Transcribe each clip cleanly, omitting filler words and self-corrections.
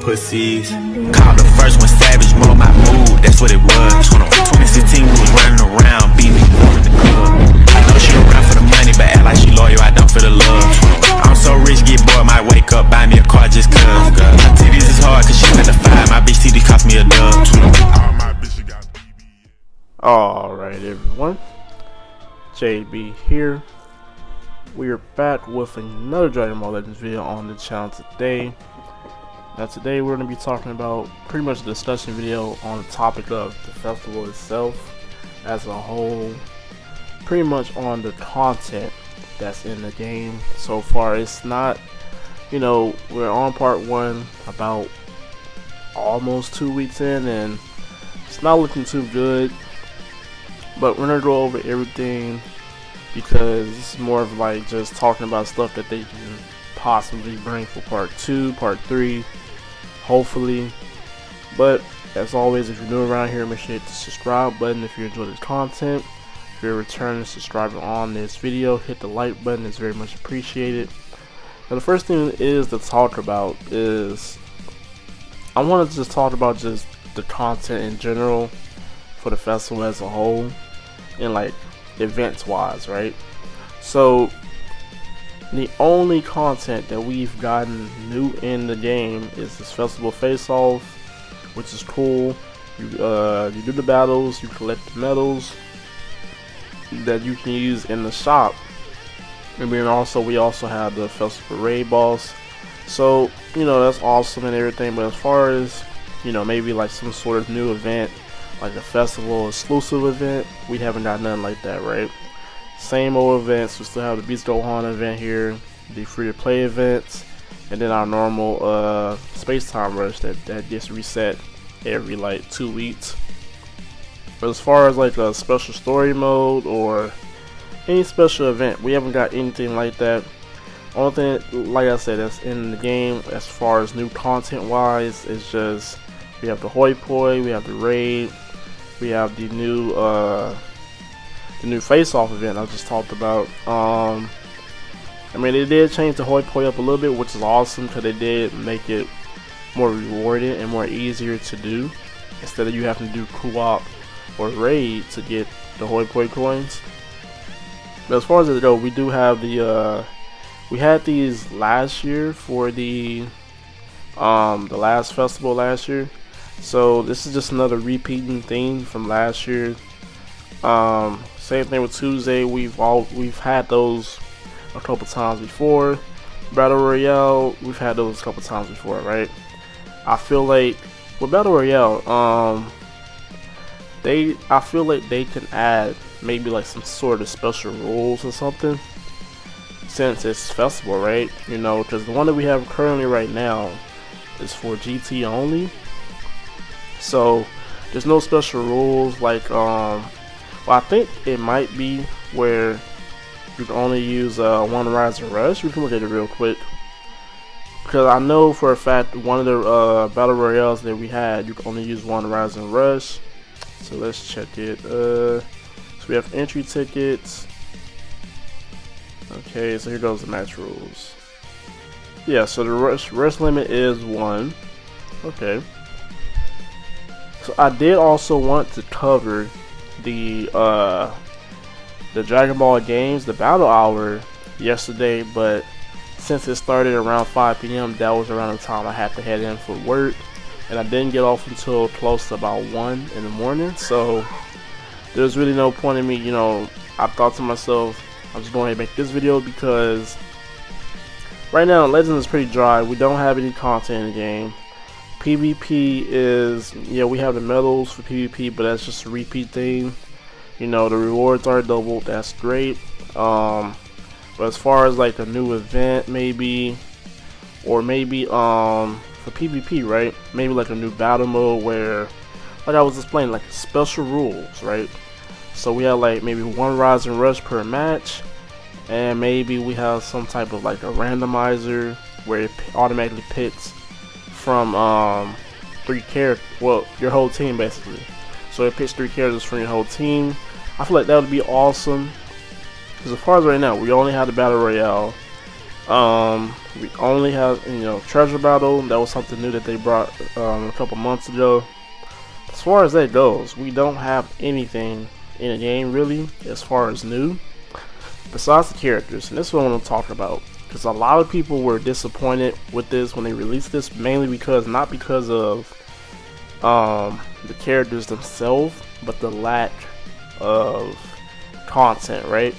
pussies. Called the first one savage, more my mood, that's what it was. 2016 we was running around, beating in the club. I know she around for the money, but act like she loyal, I don't for the love. I'm so rich, get bored, might wake up, buy me a car just cuz. Her titties is hard cause she spent the 5, my bitch titties cost me a dub. Alright everyone, JB here. We are back with another Dragon Ball Legends video on the channel today. Now today we're going to be talking about pretty much a discussion video on the topic of the festival itself as a whole. Pretty much on the content that's in the game so far. It's not, you know, we're on part 1 about almost 2 weeks in and it's not looking too good. But we're going to go over everything because it's more of like just talking about stuff that they can possibly bring for part 2, part 3, hopefully. But as always, if you're new around here, make sure you hit the subscribe button if you enjoy this content. If you're a returning subscriber on this video, hit the like button, it's very much appreciated. Now the first thing is to talk about is I want to just talk about just the content in general for the festival as a whole and like events wise, right? So the only content that we've gotten new in the game is this festival face off, which is cool. You do the battles, you collect the medals that you can use in the shop, and then also we also have the festival raid boss. So you know that's awesome and everything, but as far as you know, maybe like some sort of new event like a festival exclusive event, we haven't got nothing like that, right? Same old events. We still have the Beast Gohan event here, the free to play events, and then our normal space time rush that gets reset every like 2 weeks. But as far as like a special story mode or any special event, we haven't got anything like that. Only thing, like I said, that's in the game as far as new content wise is just we have the Hoi Poi, we have the raid, we have the new face-off event I just talked about. I mean, they did change the Hoi Poi up a little bit, which is awesome because they did make it more rewarding and more easier to do instead of you having to do co-op or raid to get the Hoi Poi coins. But as far as it goes, we do have the we had these last year for the last festival last year. So this is just another repeating thing from last year. Same thing with Tuesday. We've had those a couple times before. Battle Royale, we've had those a couple times before, right? I feel like with Battle Royale, I feel like they can add maybe like some sort of special rules or something since it's festival, right? You know, because the one that we have currently right now is for GT only. So there's no special rules like well, I think it might be where you can only use one Rise and Rush. We can look at it real quick because I know for a fact one of the battle royales that we had you can only use one Rise and Rush. So let's check it. So we have entry tickets. Okay, so here goes the match rules. Yeah, so the rush limit is 1. Okay. So I did also want to cover the Dragon Ball games, the battle hour yesterday, but since it started around 5 p.m. that was around the time I had to head in for work, and I didn't get off until close to about 1 in the morning. So there's really no point in me, you know, I thought to myself, I'm just going to make this video because right now Legends is pretty dry. We don't have any content in the game. PvP is, yeah, we have the medals for PvP, but that's just a repeat thing. You know, the rewards are doubled, that's great. But as far as like a new event maybe, or maybe for PvP, right, maybe like a new battle mode where, like I was explaining, like special rules, right? So we have like maybe one Rise and Rush per match, and maybe we have some type of like a randomizer where it automatically picks from 3 characters, well, your whole team basically. So it picks 3 characters from your whole team. I feel like that would be awesome because as far as right now, we only have the battle royale. We only have, Treasure Battle. That was something new that they brought a couple months ago. As far as that goes, we don't have anything in the game really as far as new besides the characters, and this is what I want to talk about, because a lot of people were disappointed with this when they released this, mainly not because of the characters themselves, but the lack of content, right?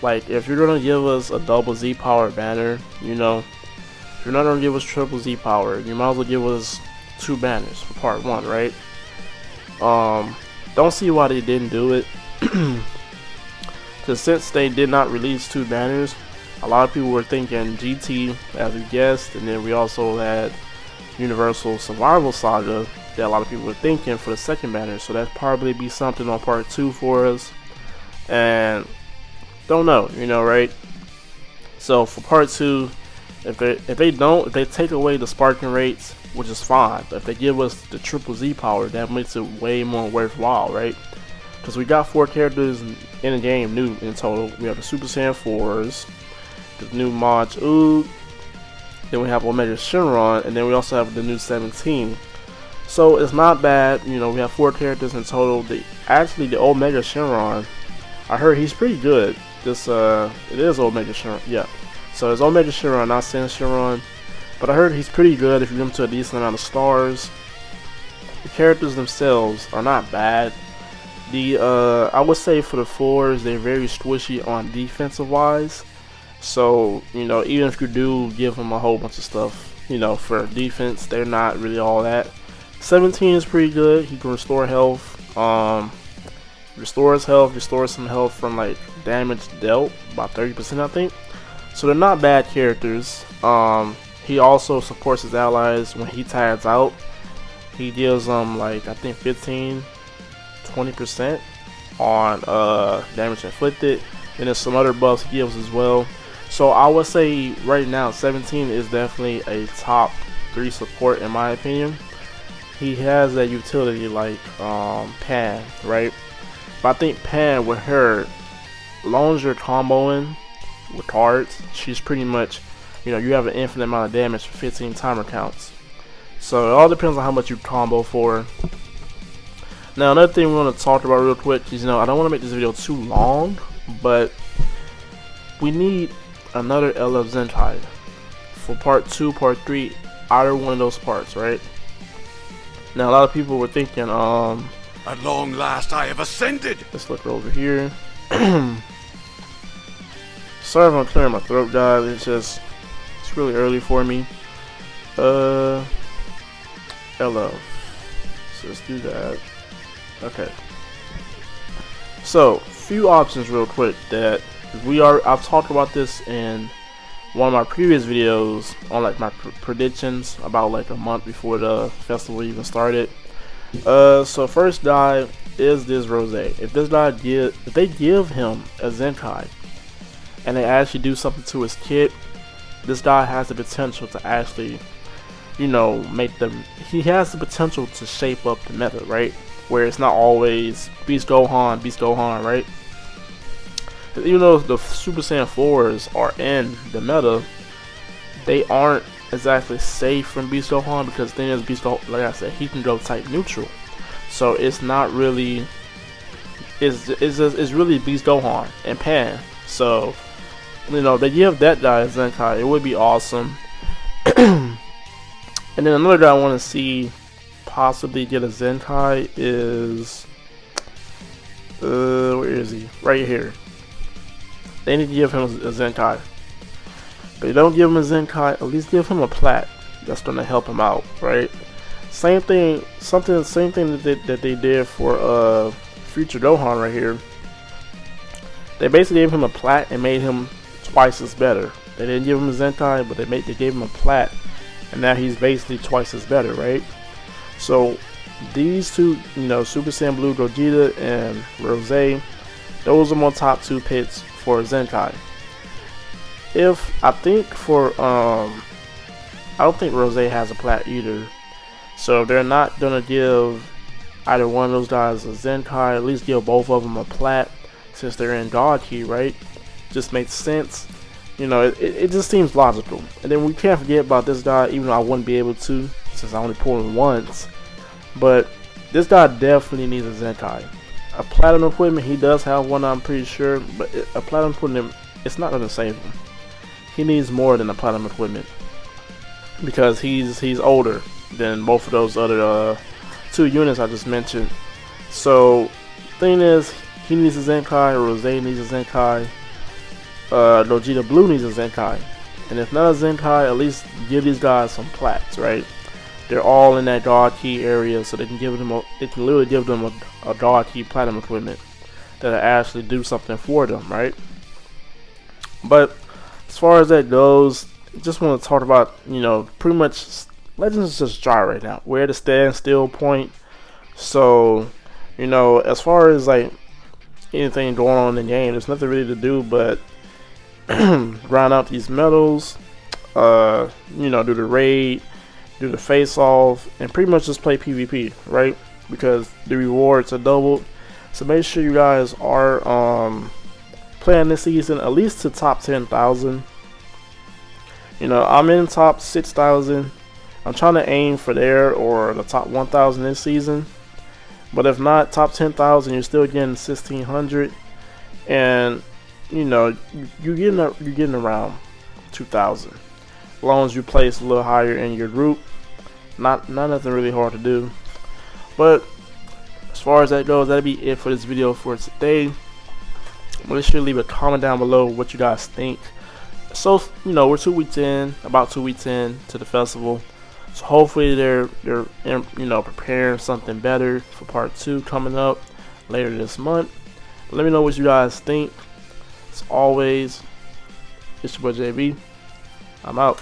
Like, if you're gonna give us a double Z power banner, if you're not gonna give us triple Z power, you might as well give us 2 banners for part 1, right? Don't see why they didn't do it. Because since they did not release 2 banners, a lot of people were thinking GT, as we guessed, and then we also had Universal Survival Saga that a lot of people were thinking for the second banner. So that'd probably be something on part 2 for us, and don't know, right? So for part 2, if they take away the sparking rates, which is fine, but if they give us the triple Z power, that makes it way more worthwhile, right? Because we got 4 characters in the game new in total. We have the Super Saiyan 4s, the new Maj Oog, then we have Omega Shenron, and then we also have the new 17. So it's not bad, we have 4 characters in total. The Omega Shenron, I heard he's pretty good. It is Omega Shenron, yeah. So it's Omega Shenron, not Saiyan Shenron, but I heard he's pretty good if you give him to a decent amount of stars. The characters themselves are not bad. I would say for the 4s, they're very squishy on defensive wise. So, even if you do give them a whole bunch of stuff, for defense, they're not really all that. 17 is pretty good. He can restore health. Restores some health from like damage dealt, about 30% I think. So they're not bad characters. He also supports his allies when he tags out. He gives them like, I think 20% on damage inflicted, and there's some other buffs he gives as well. So I would say right now 17 is definitely a top 3 support in my opinion. He has that utility like Pan, right? But I think Pan with her, as long as you're comboing with cards, she's pretty much, you have an infinite amount of damage for 15 timer counts. So it all depends on how much you combo for. Now another thing we want to talk about real quick is, I don't want to make this video too long, but we need another LF Zenkai for part 2, part 3, either one of those parts, right? Now a lot of people were thinking, at long last I have ascended. Let's look over here. Sorry if I'm clearing my throat, guys. It's really early for me. LF. So let's do that. Okay. So, few options real quick that I've talked about this in one of my previous videos on like my predictions about like a month before the festival even started. So first guy is this Rose. If they give him a Zenkai and they actually do something to his kit, this guy has the potential to actually, he has the potential to shape up the meta, right? Where it's not always Beast Gohan, right? Even though the Super Saiyan 4s are in the meta, they aren't exactly safe from Beast Gohan, because then as Beast Gohan, like I said, he can go type neutral. So it's not really, it's really Beast Gohan and Pan. So, they give that guy a Zenkai, it would be awesome. And then another guy I want to see possibly get a Zenkai is, where is he? Right here. They need to give him a Zenkai. If they don't give him a Zenkai, at least give him a plat. That's gonna help him out, right? Same thing that they did for Future Gohan right here. They basically gave him a plat and made him twice as better. They didn't give him a Zenkai, but they gave him a plat, and now he's basically twice as better, right? So these two, Super Saiyan Blue Gogeta and Rose, those are my top 2 picks for Zenkai. I don't think Rose has a plat either. So if they're not gonna give either one of those guys a Zenkai, at least give both of them a plat, since they're in God Key, right? Just makes sense. You know, it just seems logical. And then we can't forget about this guy, even though I wouldn't be able to since I only pulled him once. But this guy definitely needs a Zenkai. A platinum equipment, he does have one, I'm pretty sure, but a platinum equipment, it's not going to save him. He needs more than a platinum equipment because he's older than both of those other 2 units I just mentioned. So thing is, he needs a Zenkai, Rose needs a Zenkai, Logita Blue needs a Zenkai, and if not a Zenkai, at least give these guys some plats, right? They're all in that God Key area, so they can give them they can literally give them a God Key platinum equipment that'll actually do something for them, right? But as far as that goes, just want to talk about, you know, pretty much Legends is just dry right now. We're at a standstill point. So, you know, as far as like anything going on in the game, there's nothing really to do but grind out these medals, you know, do the raid, do the face off, and pretty much just play PvP, right? Because the rewards are doubled. So make sure you guys are playing this season at least to top 10,000. You know, I'm in top 6,000. I'm trying to aim for there or the top 1,000 this season. But if not, top 10,000, you're still getting 1,600, and you know you're getting around 2,000. As long as you place a little higher in your group, not nothing really hard to do. But as far as that goes, that'll be it for this video for today. Make sure to leave a comment down below what you guys think. So, you know, we're 2 weeks in, about 2 weeks in to the festival. So hopefully they're you know, preparing something better for part 2 coming up later this month. Let me know what you guys think. As always, it's your boy JB. I'm out.